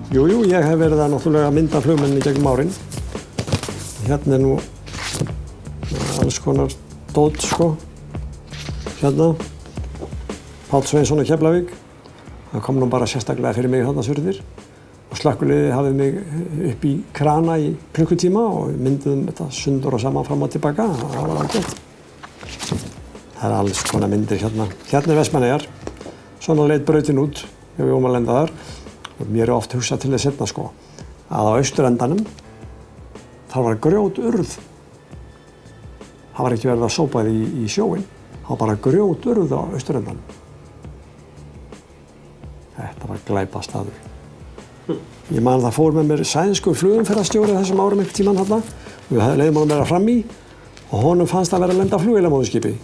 Jú, ég hef verið að náttúrulega mynda flugmenn í gegnum árin. Hérna nú alls konar dót, sko. Hérna, Páll Sveinsson á Keflavík. Það kom nú bara sérstaklega fyrir mig þarna surðir. Og slökkviliðið hafði mig upp í krana í klukkutíma og mynduðum þetta sundur og saman fram og tilbaka. Það var ágætt. Það alls konar myndir hérna. Hérna Vestmannaeyjar. Svona leit brautin út ef við vorum að lenda þar. Og mér oft hugsað til þess seinna, sko, að á austurendanum þar var grjóturð. Það var ekki verið að sópa því í sjóinn. Það var bara grjóturð á austurendanum. Þetta var glæpastaður. Ég man að það fór með mér sænskur flugumferðarstjóri þessum árum einhvern tímann þarna. Við leiðum honum vera fram í og honum fannst að vera að lenda flugvélamóðurskipi.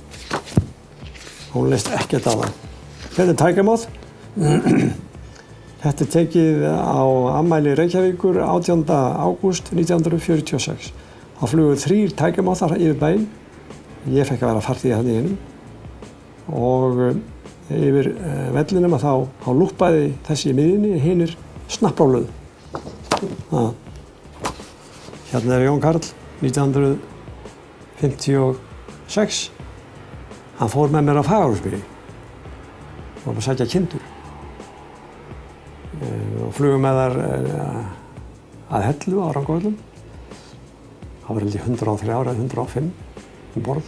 Hún leist ekkert á það. Þetta Tiger Moth. Þetta tekið á afmæli Reykjavíkur 18. ágúst 1946. Það flugu 3 Tiger Mothar yfir bæinn. Ég fekk að vera farþegi þarna í einum. Og yfir vellinum að þá lúppaði þessi í miðjunni, hinir snappráluðu. Hérna Jón Karl, 1956. Hann fór með mér á Fagurhólsmýri og var að sækja kindur. Og flugum með þar að Hellu á Rangárvöllum. Það var held ég 103 eða 105 borð.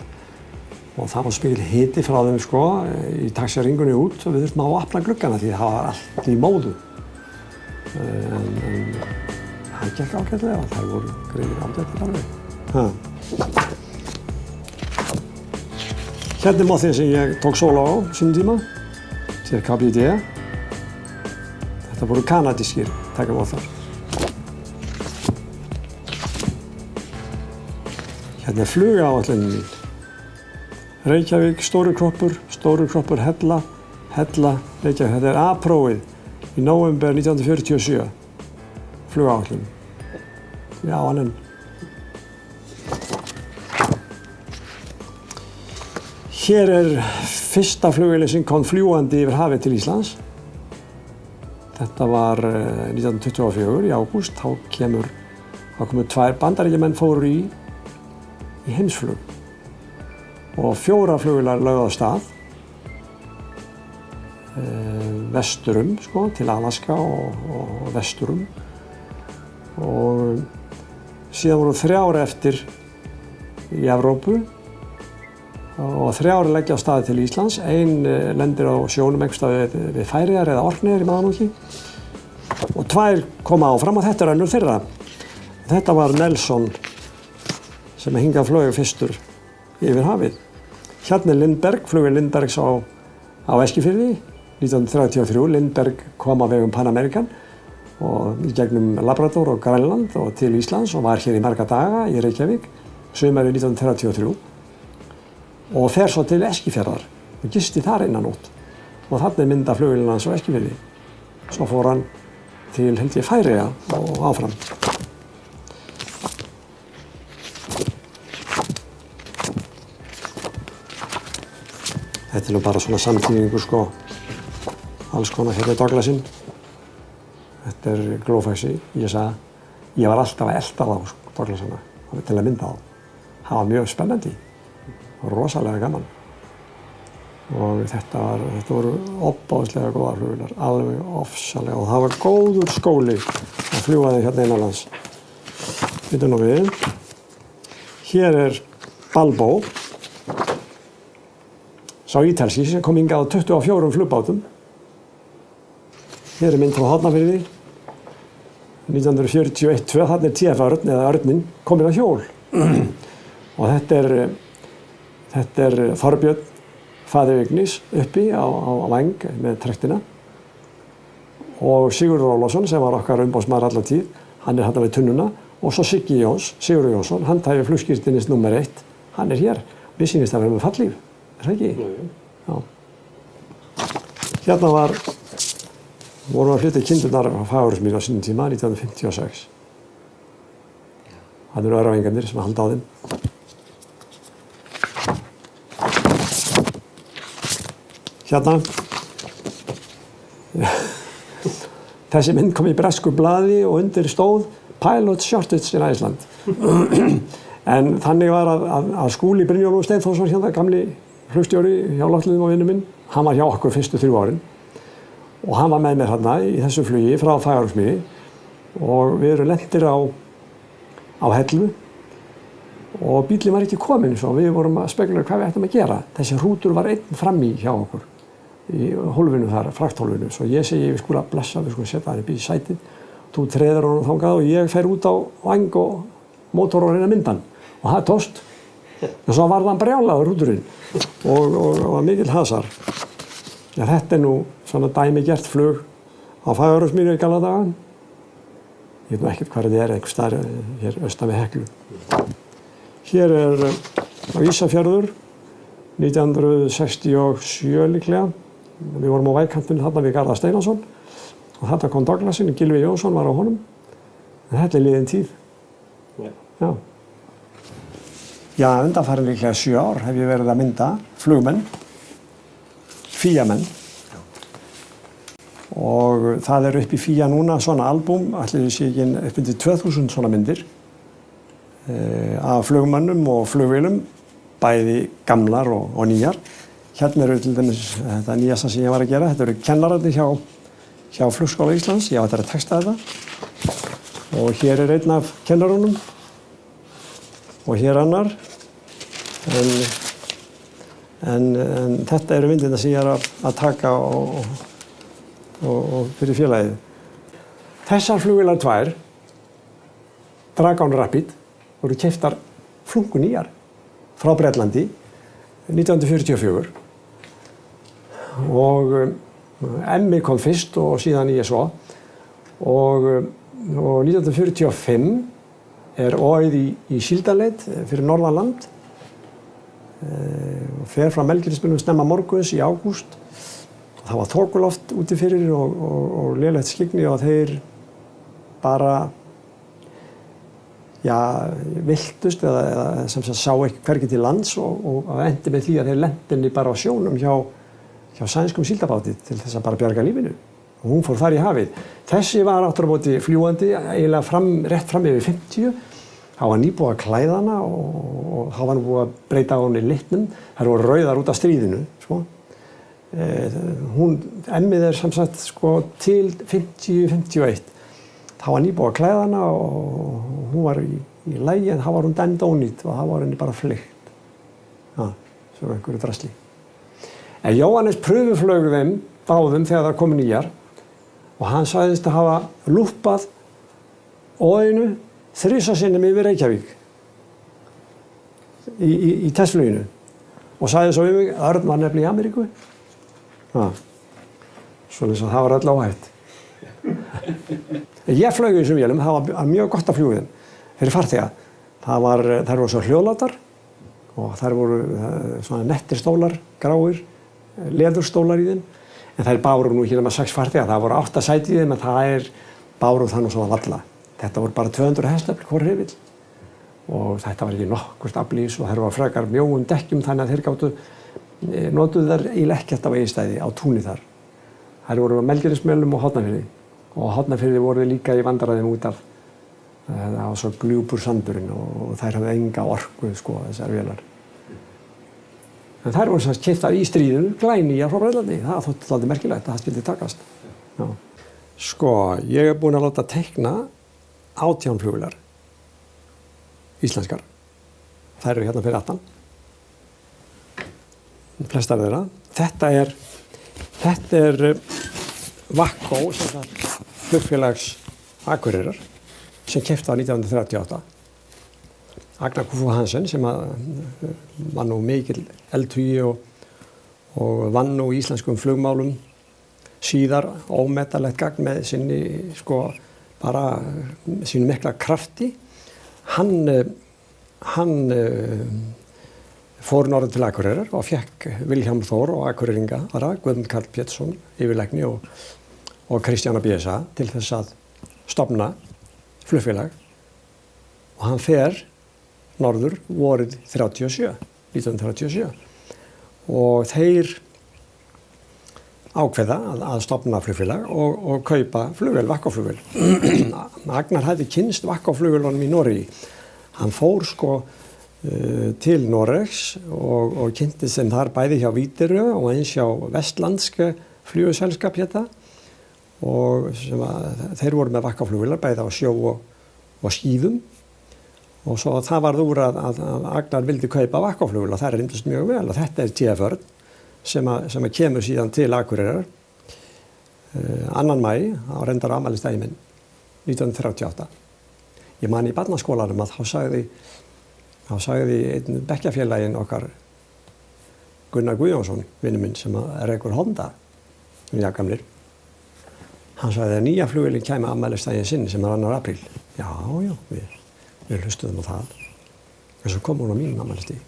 Og það var spil hiti frá þeim, sko, í taxiringunni út og við þurftum að opna gluggana því það var allt í móðu. En það gekk ágætlega, það voru greiðir ágætlega alveg. Hérna Mothinn sem ég tók sóló á sínum tíma, til KBD. Þetta voru kanadískir Tiger Mothar. Hérna flugáætlunin mín. Reykjavík, Stóri Kroppur, Hella, Reykjavík. Þetta er A-prófið í nóvember 1947. Flugáætlun. Já, hann. Hér er fyrsta flugvélin sem kom fljúgandi yfir hafið til Íslands. Þetta var 1924 í ágúst. Þá komu 2 bandaríkjamenn fóru í heimsflug. Og 4 flugvélar lögðu á stað vesturum, sko, til Alaska og vesturum. Og síðan voru 3 eftir í Evrópu og 3 leggja á staði til Íslands. Ein lendir á sjónum einhvers staðar við Færeyjar eða Orkneyjar, ég man nú ekki. Og 2 koma áfram og þetta er önnur þeirra. Þetta var Nelson sem hingað flög fyrstur yfir hafið. Hérna er Lindberg, flugvél Lindbergs á Eskifirði, 1933. Lindberg kom á vegum Pan American og í gegnum Labrador og Grænland og til Íslands og var hér í marga daga í Reykjavík, sumarið 1933. Og fer svo til Eskifjarðar og gisti þar innan nótt. Og þarna er mynd af flugvélina hans á Eskifirði. Svo fór hann til, held ég, Færeyja og áfram. Þetta er nú bara svona samtíningur, sko, alls konar. Hérna er Douglasinn. Þetta er Glófaxi. Ég var alltaf að elta þá, Douglassana, til að mynda þá. Það var mjög spennandi og rosalega gaman. Og þetta voru ofboðslega góðar flugvélar, alveg ofsalega. Og það var góður skóli að fljúga þeim hérna innanlands. Bíddu nú við. Hér er Balbo. Sá ítalski sem kom hingað á 24 flugbátum. Hér er mynd frá Hornafirði. 1941-2, þarna er TF-örn eða örninn kominn á hjól. Og þetta er Þorbjörn, faðir Vignis, uppi á væng með trektina. Og Sigurður Ólafsson, sem var okkar umboðsmaður alla tíð, hann er þarna við tunnuna. Og svo Siggi Jóns, Sigurður Jónsson, hann tæfi flugskírteinis númer 1. Hann er hér. Mér sýnist að vera með fallíf. Er það ekki? Já. Hérna vorum við að flytja kindurnar á Fagurhólsmýri á sínum tíma, 1956. Það eru örvæingarnir sem halda á þeim. Hérna. Þessi mynd kom í bresku blaði og undir stóð Pilot shortage in Iceland. En þannig var að Skúli Brynjólfur Steinþórsson, hérna gamli flugstjóri hjá loftleiðum og vinur minn, hann var hjá okkur fyrstu 3 árin og hann var með mér hérna í þessu flugi frá Fagurhólmsmýri og við erum lentir á Hellu og bíllinn var ekki kominn svo við vorum að spekulera hvað við ættum að gera. Þessi hrútur var einn frammi hjá okkur í hólfinu þar, frakthólfinu, svo ég segi við Skúla blessa, við skulum setja hann upp í sætið, þú treður honum þangað og ég fer út á væng og mótor og reyna myndan og það tókst. En svo varð hann brjálaður hrúturinn og mikill hasar. Ja, þetta nú svona dæmigert flug á Fagurhólmsmýri í gamla daga. Ég veit nú ekkert hvað þetta einhvers staðar hér austan við Heklu. Hér á Ísafjörður 1967 líklega. Við vorum á vægkantinu þarna við Garðar Steinarsson og þarna kom Douglasinn, Gylfi Jónsson var á honum. En þetta liðin tíð. Já. Já, undanfarin líklega 7 ár hef ég verið að mynda flugmenn, FÍA-menn. Og það upp í FÍA núna svona albúm, ætli sé ekki upp undir 2000 svona myndir af flugmönnum og flugvélum, bæði gamlar og nýjar. Hérna eru til dæmis þetta nýjasta sem ég var að gera. Þetta eru kennararnir hjá Flugskóla Íslands. Ég á þetta að texta þetta. Og hér einn af kennarunum. Og hér annar. En þetta eru myndirnar sem ég að taka og fyrir félagið. Þessar flugvélar 2, Dragon Rapid, voru keyptar flungu nýjar frá Bretlandi 1944. Og Emmi kom fyrst og síðan ég svo. Og 1945 óið í Síldarleit fyrir norðanland. Fer frá Melgerðismönnum snemma morguns í ágúst. Það var þokuloft úti fyrir og lélegt skyggni og þeir bara viltust eða sem sagt sá ekki hvergi til lands og endi með því að þeir lentu bara á sjónum hjá sænskum síldarbáti til þess að bara bjarga lífinu. Og hún fór þar í hafið. Þessi var aftur á móti fljúgandi, eiginlega rétt fram yfir 50. Það var nýbúið að klæða hana og það var búið að breyta á henni litnum. Þær voru rauðar út af stríðinu, sko. Emmið sem sagt sko til 50-51. Það var nýbúið að klæða hana og hún var í lagi en það var hún dæmd ónýt og það var henni bara fleygt. Já, svo einhverju drasli. En Jóhannes prufuflaug þeim báðum þegar það komu nýjar og hann sagðist að hafa lúppað óðinu 3 sinnum yfir Reykjavík í testfluginu og sagði svo við mig að Örn var nefnilega í Ameríku. Já, svona svo það var öll óhætt. Ég flaug í þessum vélum, það var mjög gott að fljúga þeim fyrir farþega. Þær voru svo hljóðlátar og þær voru svona nettir stólar, gráir, leðurstólar í þeim. En þær báru nú ekki nema 6 farþega, það voru 8 sæti í þeim en það báru þannig svona valla. Þetta voru bara 200 hestafl hvor hreyfill og þetta var ekki nokkurt afl í þessu og þær voru frekar mjóum dekkjum þannig að þeir notuðu þær eiginlega ekkert á eigistæði á túni þar. Þær voru á Melgerðismönnum og Hornafirði. Og Hornafirði voru líka í vandræðum út af það var svo gljúpur sandurinn og þær hafði enga orku sko þessar vélar. En þær voru sem keyptar í stríðinu, glænýjar frá Bretlandi. Það þótti dálítið merkilegt að það skyldi takast. Já. Sko, ég búinn að láta teikna 18 flugvélar íslenskar. Þær eru hérna fyrir 18. Flestar þeirra. Þetta er Vakko, sem sagt flugfélags Akureyrar, sem keypt var 1938. Agnar Kúfu Hansen, sem var nú mikill eldhugi og vann nú í íslenskum flugmálum síðar ómetanlegt gagn með sinni, sko, bara sínu mikla krafti. Hann fór norður til Akureyrar og fekk Vilhjálm Þór og Akureyringa þar, Guðmund Karl Pétursson, yfirlækni og Kristjána BSA til þess að stofna flugfélag. Og hann fer norður vorið 1937. Og þeir ákveða að stofna flugfélag og kaupa flugvél, Waco-flugvél. Agnar hafði kynnst Waco-flugvélunum í Noregi. Hann fór til Noregs og kynnti sem þar bæði hjá Widerøe og eins hjá Vestlandske flugselskap hérna. Og þeir voru með Waco-flugvélar bæði á sjó og skíðum. Og svo það varð úr að Agnar vildi kaupa Waco-flugvél og það reyndist mjög vel. Og þetta TF-Örn sem kemur síðan til Akureyrar 2. maí á reyndar afmælisdaginn minn 1938. Ég man í barnaskólanum að þá sagði einn bekkjarfélaginn okkar Gunnar Guðjónsson, vinur minn sem rekur Honda, gamlir. Hann sagði að nýja flugvélin kæmi afmælisdaginn sinn sem 2. apríl. Já, við hlustuðum á það. En svo kom hún á mínum afmælisdegi.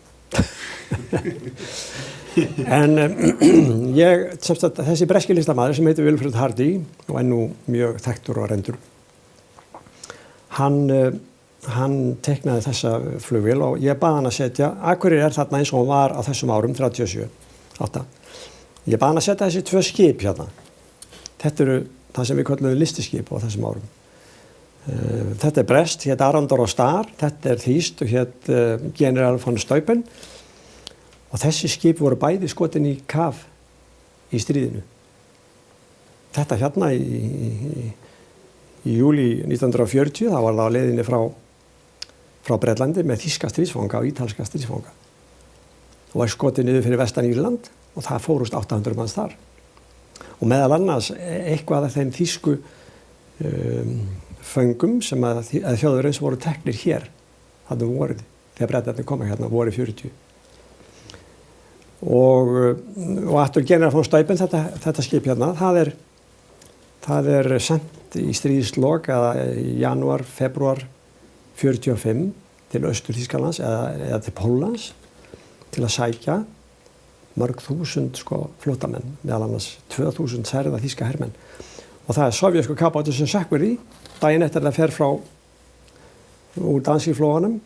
En þessi breski listamaður sem heitir Wilfred Hardy og nú mjög þekktur og reyndur, hann teiknaði þessa flugvél og ég bað hann að setja, Akureyri þarna eins og hún var á þessum árum, 37-8. Ég bað hann að setja þessi 2 skip hérna. Þetta eru það sem við köllum listiskip á þessum árum. Þetta Brest, hét Arondor og Star, þetta þýskt og hét General von Steuben. Og þessi skip voru bæði skotin í kaf í stríðinu. Þetta hérna í júlí 1940, þá var það á leiðinni frá Bretlandi með þýska stríðsfanga og ítalska stríðsfanga. Og var skotin niður fyrir vestan Írland og það fórust 800 manns þar. Og meðal annars eitthvað af þeim þýsku föngum sem að Þjóðverjans voru teknir hér. Þarna voru þegar Bretarnir koma hérna voru 40. Og aftur General von Steuben, þetta skip hérna, það er sent í stríðslok eða í janúar, februar 45 til Austur-Þýskalands eða til Póllands til að sækja mörg þúsund flóttamenn, meðal annars 2000 særða þýska hermenn. Og það sovjesku kafbátur sem sekkur í, daginn eftir það fer úr Danskiflóanum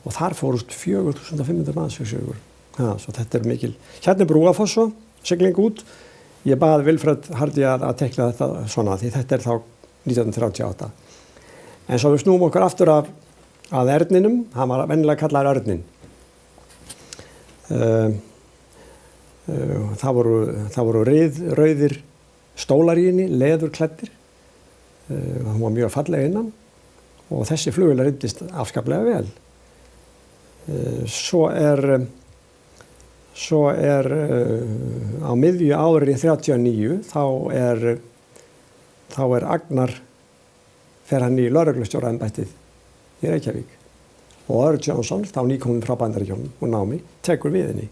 og þar fórust 4500 manns fyrir sögur. Já, svo þetta mikil. Hérna Brúafoss og sigling út. Ég bað Wilfred Hardy að teikna þetta svona því þetta þá 1938. En svo við snúum okkur aftur að Erninum, hann var venjulega kallaður Örnin. Það voru rauðir stólar í henni, leðurklæddir. Hún var mjög falleg innan og þessi flugvél reyndist afskaplega vel. Svo er á miðju ári 39 þá er Agnar fer hann í lögreglustjóraembættið í Reykjavík og Earl Johnson, þá nýkominn frá Bandaríkjunum og námi, tekur við henni.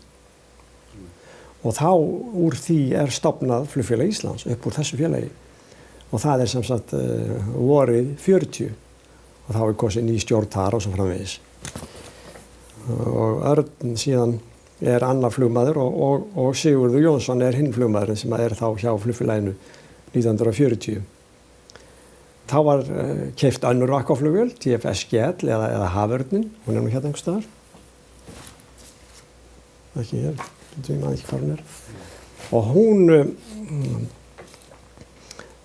Og þá úr því er stofnað Flugfélag Íslands upp úr þessu félagi og það er sem sagt vorið 40 og þá er kosin ný stjórn þar og svo framvegis. Og Örn síðan er annar flugmaður og Sigurður Jónsson er hinn flugmaðurinn sem er þá hjá flugfélaginu 1940. Þá var keypt önnur Waco-flugvél, TF-SGL eða Haförnin, hún er nú hérna einhvers staðar. Ekki hér, ég man ekki hvað hún er. Og hún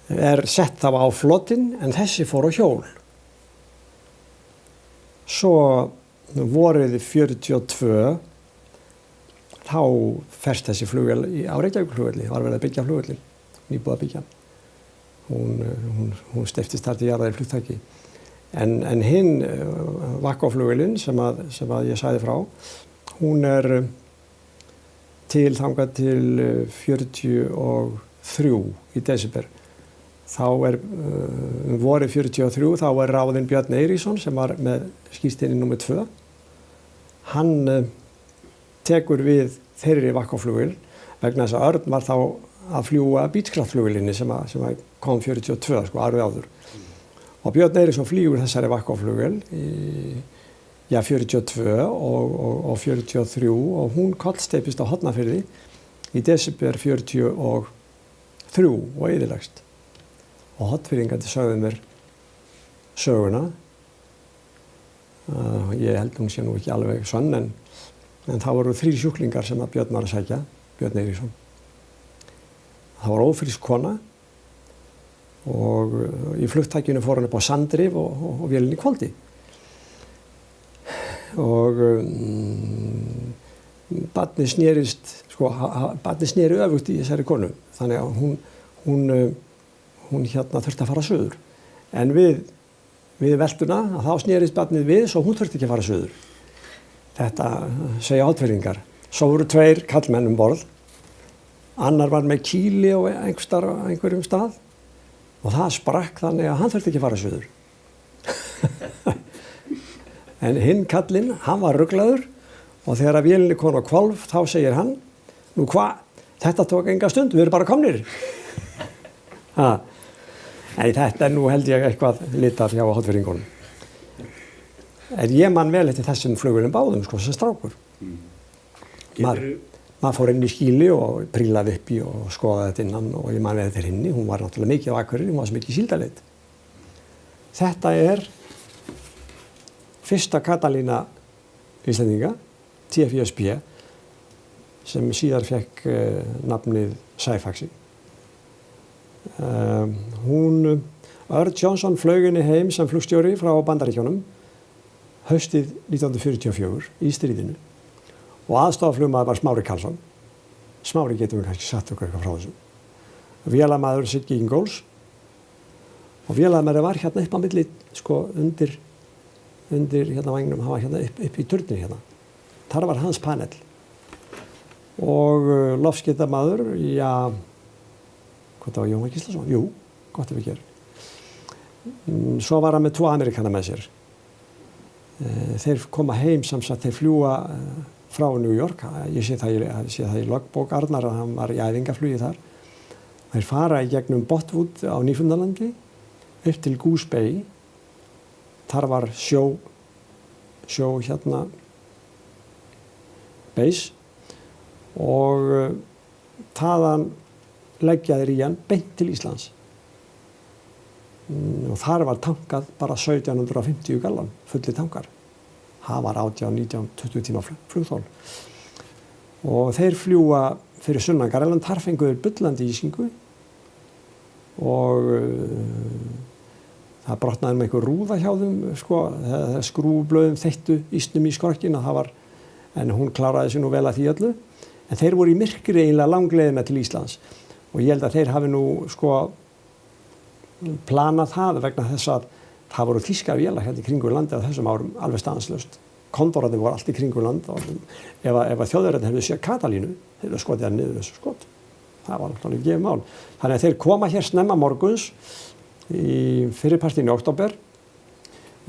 er sett þá á flottinn en þessi fór á hjól. Svo vorið 42 þá ferst þessi flugvél á Reykjavíkurflugvelli, var verið að byggja flugvellin, nýbúið að byggja. Hún steyptist þar til jarðar í flugtaki. En hinn Waco-flugvélin sem að ég sagði frá, hún er til þangað til 43 í desember. Þá vorið 43, þá er ráðinn Björn Eiríksson sem var með skírteini númer 2. Hann tekur við þeirri Waco-flugvél vegna þess að Örn var þá að fljúga Beechcraft-flugvélinni sem kom 42, árið áður. Og Björn Eiríksson flýgur þessari Waco-flugvél í 42 og 43 og hún kollsteypist á Hornafirði í desember 43 og eyðilagst. Og Hornfirðingarnir sögðu mér söguna. Ég held hún sé nú ekki alveg sönn en það voru 3 sjúklingar sem að Björn var að sækja, Björn Eiríksson. Það var ófrísk kona og í flugtækinu fór hann upp á Sandrif og vélinni hvolfdi. Og barnið snerist, barnið sneri öfugt í þessari konu. Þannig að hún þurfti að fara suður. En við veltuna, þá snerist barnið við, svo hún þurfti ekki að fara suður. Þetta segja Oddfirðingar. Svo voru 2 karlmenn borð. Annar var með kýli á einhverjum stað og það sprakk þannig að hann þurfti ekki að fara suður. En hinn kallinn, hann var ruglaður og þegar að vélinni kom á hvolf þá segir hann, nú hvað, þetta tók enga stund, við erum bara komnir. En þetta nú held ég eitthvað litað hjá Oddfirðingunum. En ég man vel eftir þessum flugvélum báðum, sem strákur. Maður fór inn í skýli og prílaði upp í og skoðaði þetta innan og ég man vel eftir henni. Hún var náttúrulega mikið á Akureyri, hún var svo mikið síldaleit. Þetta fyrsta Katalína Íslendinga, TFSB, sem síðar fekk nafnið Sæfaxi. Örn Johnson flaug henni heim sem flugstjóri frá Bandaríkjunum haustið 1944 í stríðinu og aðstofaflugmaður var Smári Karlsson. Smári getum við kannski sagt okkur eitthvað frá þessu. Vélamaður Siggi Ingóls og vélamaður var hérna upp á milli, undir hérna vagnum, hann var hérna upp í turninum hérna. Þar var hans panel og loftskeytamaður, hvað það var Jón Gíslason? Jú, gott ef ekki Svo var hann með 2 Amerikana með sér. Þeir koma heim þeir fljúga frá New York. Ég sé það í logbók Arnar að hann var í æfingaflugi þar. Þeir fara í gegnum Botwood á Nýfundalandi upp til Goose Bay. Þar var sjó base og þaðan leggja þeir í hann beint til Íslands. Og þar var tankað bara 1750 gallon, fullir tankar. Það var 18, 19, 20 tíma flugþól. Og þeir fljúga fyrir sunnan Grænland, þar fengu þeir bullandi ísingu og það brotnaði með einhver rúða hjá þeim, skrúfublöðum þeyttu ísnum í skorkinn en hún kláraði sig nú vel að því öllu. En þeir voru í myrkri eiginlega langleiðina til Íslands og ég held að þeir hafi nú planað það vegna þess að það voru þýskar vélar hérna í kringum landið á þessum árum alveg stanslaust. Kondorarnir voru allt í kringum land og ef Þjóðverjarnir hefðu séð Katalínu, þeir hefðu skotið það niður þessu skot. Það var náttúrulega gefið mál. Þannig að þeir koma hér snemma morguns í fyrripartinn í október.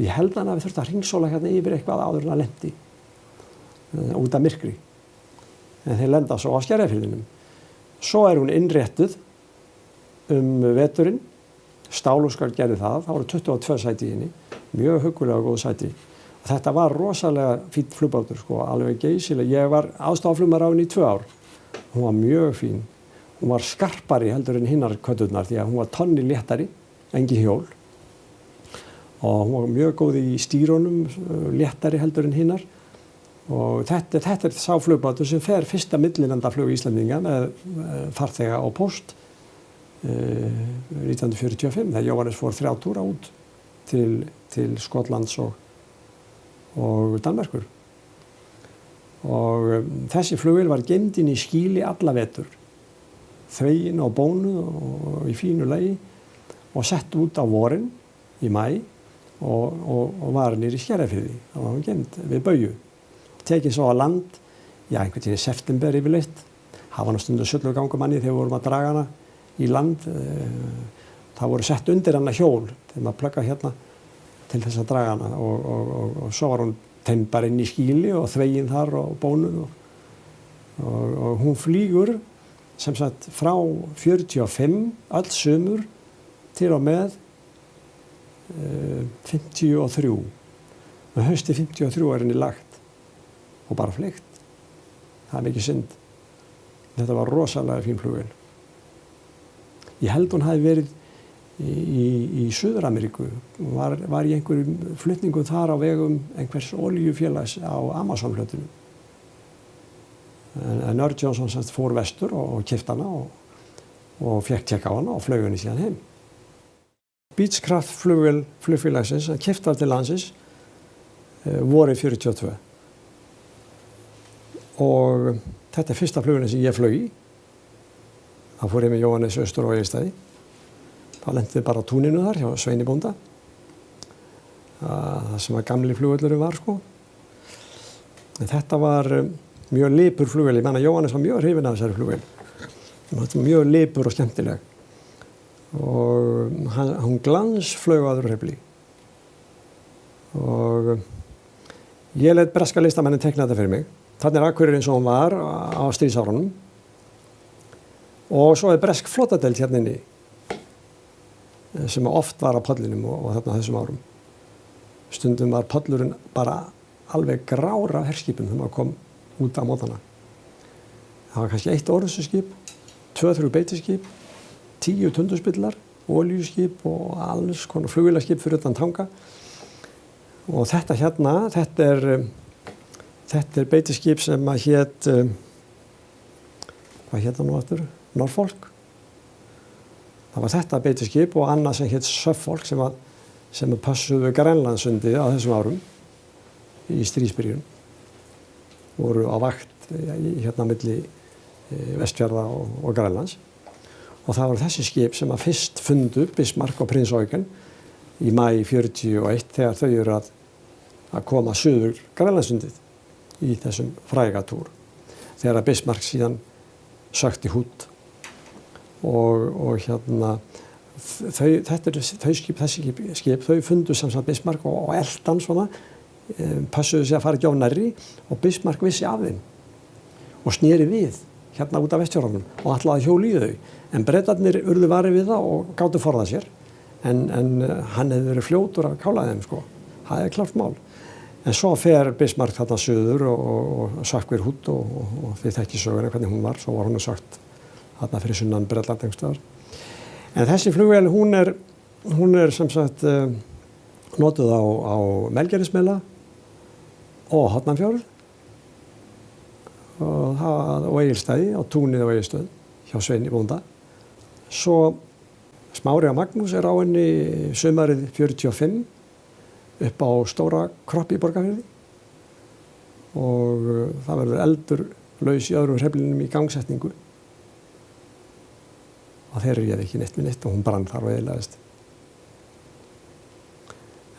Ég held að við þurftum að hringsóla hérna yfir eitthvað áður en að lendi út af myrkri. En þeir lenda svo á Skerjafirðinum. Svo hún innréttuð veturinn. Stáluskar gerði það voru 22 sæti í henni, mjög huggulega og góð sæti. Og þetta var rosalega fínn flugbátur, alveg geysileg. Ég var aðstofaflugmaður á henni í 2 ár. Hún var mjög fín. Hún var skarpari heldur en hinnar köddurnar því að hún var tonni léttari, engin hjól. Og hún var mjög góð í stýrónum, léttari heldur en hinnar. Og þetta sá flugbátur sem fer fyrsta millilandaflug Íslendinga með farþega og póst. 1945 þegar Jóhannes fór 3 túra út til Skotlands og Danmerkur. Og þessi flugvél var geymd inn í skýli alla vetur, þvegin og bónuð og í fínu lagi og sett út á vorin í maí og var niður í Skerjafirði. Það var geymd við Bauju. Tekið svo á land, einhvern tíðin í september yfirleitt. Það var stundu söllugangumanni þegar við vorum að draga hana í land. Það voru sett undir hana hjól þegar maður plugga hérna til þess að draga hana og svo var hún tengd bara inn í skýli og þvegin þar og bónuð og hún flýgur sem sagt frá 45 öll sumur til og með 53. Með hausti 53 henni lagt og bara fleygt. Það mikið synd. Þetta var rosalega fín flugvél. Ég held hún hafi verið í Suður-Ameríku, var í einhverjum flutningum þar á vegum einhvers olíufélags á Amazon-flötunum. En Örn Johnson fór vestur og keypti hana og fékk tékk á hana og flaug henni síðan heim. Beechcraft flugvél flugfélagsins sem keypt var til landsins vorið 42. Og þetta fyrsta flugvélin sem ég flaug í. Þá fór ég með Jóhannes austur á Egilsstaði. Þá lenti við bara á túninu þar hjá Sveini bónda. Það sem að gamli flugvöllurinn var sko. En þetta var mjög lipur flugvél. Ég menna Jóhannes var mjög hrifinn af þessari flugvél. Mjög lipur og skemmtileg. Og hún glansflaug á öðru hreyfli. Og ég lét breska listamennin teikna þetta fyrir mig. Þarna Akureyri eins og hún var á stríðsárunum. Og svo bresk flotadeild hérna inni sem oft var á pollinum og þarna þessum árum. Stundum var pollurinn bara alveg grár af herskipum þegar maður kom út á mótana. Það var kannski 1 orrustuskip, 2-3 beitiskip, 10 tundurspillar, olíuskip og alls konar flugvélaskip fyrir utan tanga. Og þetta hérna, þetta er beitiskip sem að hét, hvað hét það nú aftur? Norfolk. Það var þetta beitiskip og annað sem hét Suffolk sem passuðu Grænlandssundið á þessum árum í stríðsbyrjun. Voru á vakt hérna milli Vestfjarða og Grænlands. Og það voru þessi skip sem að fyrst fundu Bismarck og Prins Eugen í maí 41 þegar þau eru að koma suður Grænlandssundið í þessum frægatúr. Þegar að Bismarck síðan sökti hút og hérna þessi skip, þau fundu samsagt Bismarck og eldan svona, passuðu sig að fara ekki á nærri og Bismarck vissi af þeim og sneri við hérna út af Vestfjörðunum og ætlaði að hjóla í þau. En Bretarnir urðu varir við það og gátu forðað sér en hann hefði verið fljótur að kála þeim sko. Það klárt mál. En svo fer Bismarck þarna suður og sökk við hút og þið þekkið söguna hvernig hún var, svo var hún sökkt þarna fyrir sunnan Bretland einhversstaðar. En þessi flugvél, hún er sem sagt notuð á Melgerðismela og Hornafjörð og Egilsstaði, á túnið á Egilsstöð hjá Sveini bónda. Svo Smári og Magnús er á henni sumarið 45 upp á Stóra Kroppi í Borgarfirði og það verður eldur laus í öðrum hreyflinum í gangsetningu. Og þeir réðu ekki neitt með neitt og hún brann þar og eyðilagðist.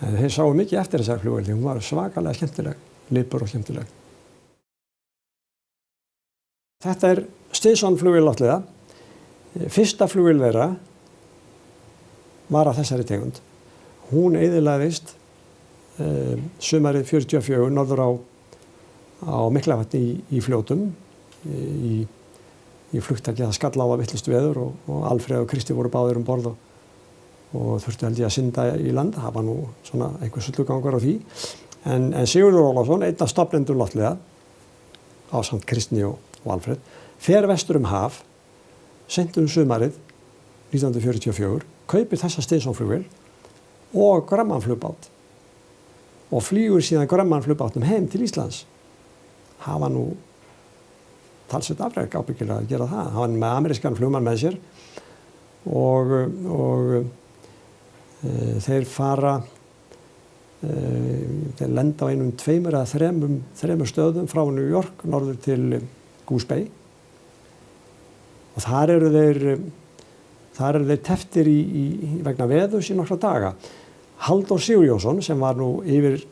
En þeir sáu mikið eftir þessari flugvél því hún var svakalega skemmtileg, lipur og skemmtileg. Þetta er Stinson-flugvél loftleiða. Fyrsta flugvél þeirra var af þessari tegund. Hún eyðilagðist sumarið 44 norður á Miklavatni í Fljótum í flugtaki. Það skall á að vitlaust veður og Alfreð og Kristi voru báðir borð og þurftu held ég að synda í land. Það var nú svona einhver sullugangur á því. En Sigurður Ólafsson, einn af stofnendur loftleiða ásamt Kristni og Alfreð, fer vestur haf, seint sumarið 1944, kaupir þessa Stinson-flugvél og Grumman-flugbát og flýgur síðan Grumman-flugbátnum heim til Íslands. Það var nú talsvert afrek ábyggilega að gera það. Hann var með amerískan flugmann með sér og þeir fara, þeir lenda á einum 2 eða 3 stöðum frá New York norður til Goose Bay og þar eru þeir teftir vegna veðurs í nokkra daga. Halldór Sigurjónsson sem var nú yfir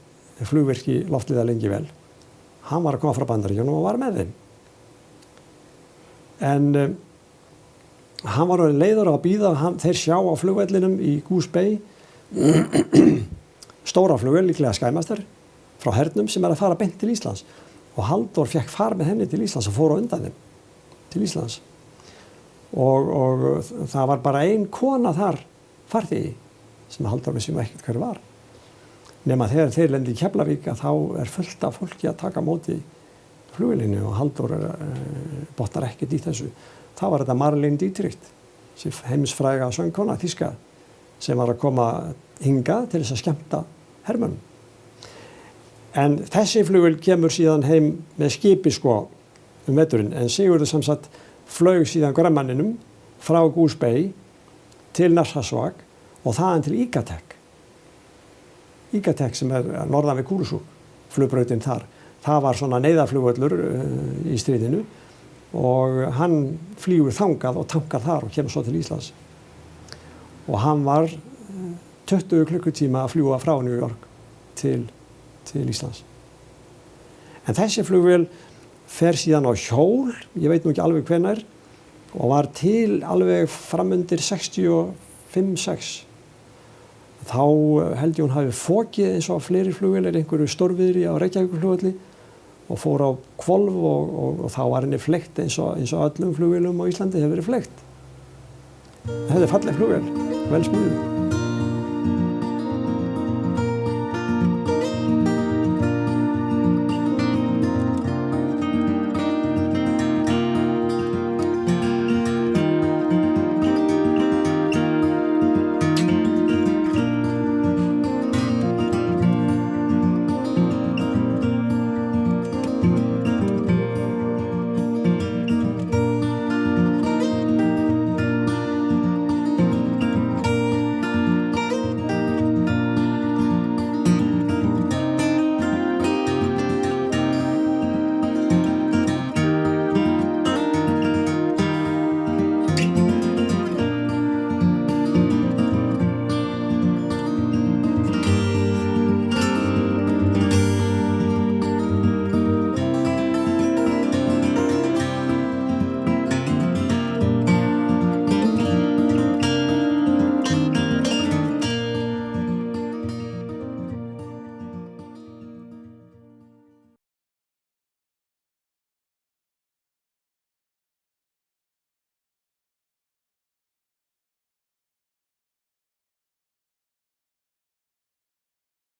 flugvirki loftleiða lengi vel, hann var að koma frá Bandaríkjunum og var með þeim. En hann var leiður á að bíða, þeir sjá á flugvellinum í Goose Bay stóra flugvél, líklega Skymaster, frá hernum sem að fara beint til Íslands. Og Halldór fékk far með henni til Íslands og fór á undan þeim til Íslands. Og það var bara ein kona þar farþegi sem Halldór vissi ekkert hver var. Nema þegar þeir lendi í Keflavík að þá er fullt af fólki að taka á móti flugvélinni og Halldór botnar ekkert í þessu. Þá var þetta Marlene Dietrich, heimsfræga söngkona þýska, sem var að koma hingað til þess að skemmta hermönnum. En þessi flugvél kemur síðan heim með skipi sko veturinn, en Sigurður sem sagt flaug síðan Grummaninum frá Goose Bay til Narsarsuaq og þaðan til Ígatek. Ígatek sem norðan við Kurusuk, flugbrautin þar. Það var svona neyðarflugvöllur í stríðinu og hann flýgur þangað og tankar þar og kemur svo til Íslands. Og hann var 20 klukkutíma að fljúga frá New York til Íslands. En þessi flugvél fer síðan á hjól, ég veit nú ekki alveg hvenær, og var til alveg framundir 65-6. Þá held ég hún hafi fokið eins og fleiri flugvélar einhverju stórviðri á Reykjavíkurflugvelli og fór á hvolf og þá var henni fleygt eins og öllum flugvélum á Íslandi hefur verið fleygt. Það hefði falleg flugvél, vel smíðuð.